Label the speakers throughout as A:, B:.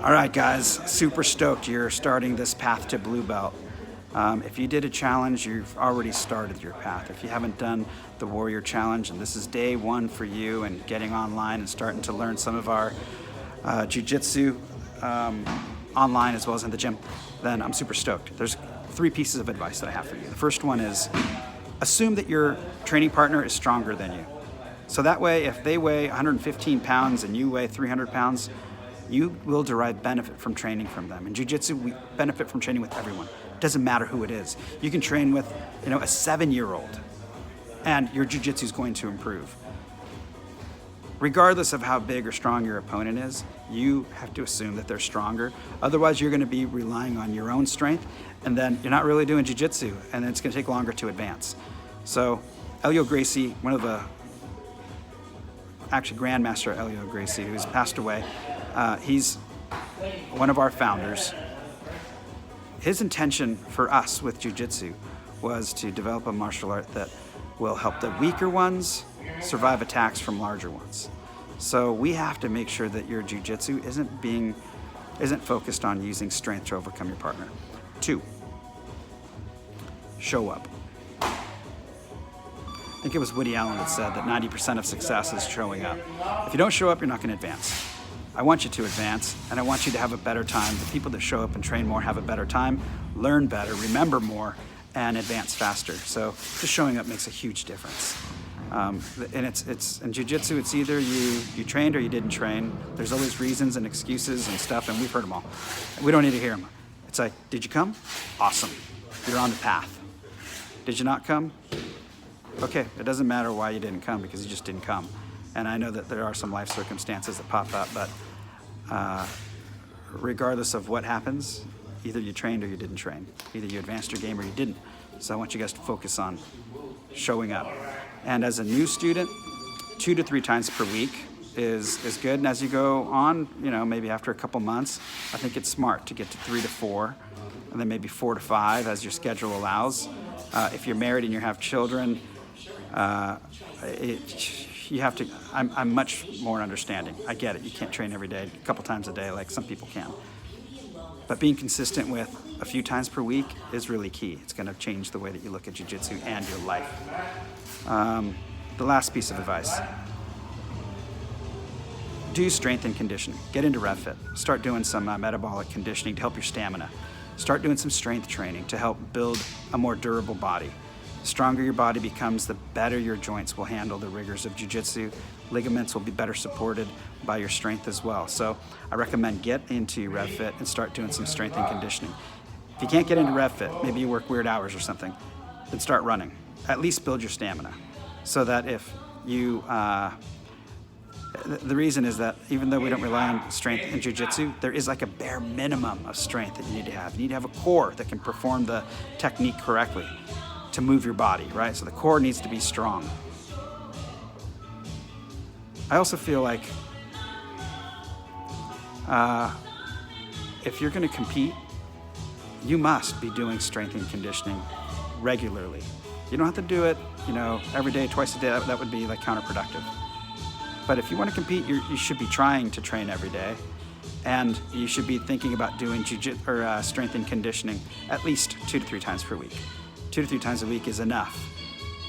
A: All right, guys, super stoked you're starting this path to blue belt. If you did a challenge, you've already started your path. If you haven't done the Warrior Challenge, and this is day one for you and getting online and starting to learn some of our jiu-jitsu online as well as in the gym, then I'm super stoked. There's 3 pieces of advice that I have for you. The first one is assume that your training partner is stronger than you. So that way, if they weigh 115 pounds and you weigh 300 pounds, you will derive benefit from training from them. In jiu-jitsu, we benefit from training with everyone. It doesn't matter who it is. You can train with, a 7-year-old, and your jiu-jitsu is going to improve. Regardless of how big or strong your opponent is, you have to assume that they're stronger. Otherwise, you're going to be relying on your own strength, and then you're not really doing jiu-jitsu, and then it's going to take longer to advance. So, Elio Gracie, Grandmaster Elio Gracie, who's passed away, he's one of our founders. His intention for us with jiu-jitsu was to develop a martial art that will help the weaker ones survive attacks from larger ones. So we have to make sure that your jiu-jitsu isn't focused on using strength to overcome your partner. 2, show up. I think it was Woody Allen that said that 90% of success is showing up. If you don't show up, you're not going to advance. I want you to advance, and I want you to have a better time. The people that show up and train more have a better time, learn better, remember more, and advance faster. So just showing up makes a huge difference. And it's in jiu-jitsu, it's either you trained or you didn't train. There's always reasons and excuses and stuff, and we've heard them all. We don't need to hear them. It's like, did you come? Awesome. You're on the path. Did you not come? Okay, it doesn't matter why you didn't come, because you just didn't come. And I know that there are some life circumstances that pop up, but regardless of what happens, either you trained or you didn't train. Either you advanced your game or you didn't. So I want you guys to focus on showing up. And as a new student, 2 to 3 times per week is good. And as you go on, maybe after a couple months, I think it's smart to get to 3 to 4, and then maybe 4 to 5 as your schedule allows. If you're married and you have children, you have to, I'm much more understanding. I get it. You can't train every day, a couple times a day like some people can. But being consistent with a few times per week is really key. It's going to change the way that you look at jiu-jitsu and your life. The last piece of advice. Do strength and conditioning. Get into RevFit. Start doing some metabolic conditioning to help your stamina. Start doing some strength training to help build a more durable body. The stronger your body becomes, the better your joints will handle the rigors of jiu-jitsu. Ligaments will be better supported by your strength as well. So I recommend get into RevFit and start doing some strength and conditioning. If you can't get into RevFit, maybe you work weird hours or something, then start running. At least build your stamina. So that if you, the reason is that even though we don't rely on strength in jiu-jitsu, there is like a bare minimum of strength that you need to have. You need to have a core that can perform the technique correctly to move your body, right? So the core needs to be strong. I also feel like if you're going to compete, you must be doing strength and conditioning regularly. You don't have to do it, every day, twice a day. That would be like counterproductive. But if you want to compete, you should be trying to train every day, and you should be thinking about doing strength and conditioning at least 2 to 3 times per week. 2 to 3 times a week is enough.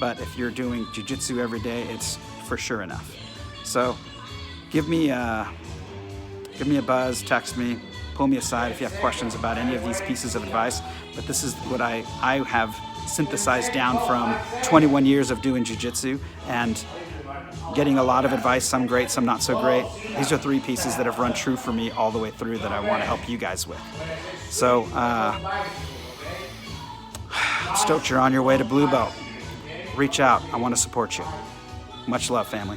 A: But if you're doing jiu-jitsu every day, it's for sure enough. So give me a buzz, text me, pull me aside if you have questions about any of these pieces of advice. But this is what I have synthesized down from 21 years of doing jiu-jitsu and getting a lot of advice, some great, some not so great. These are 3 pieces that have run true for me all the way through that I want to help you guys with. So, stoked you're on your way to blue belt. Reach out. I want to support you. Much love, family.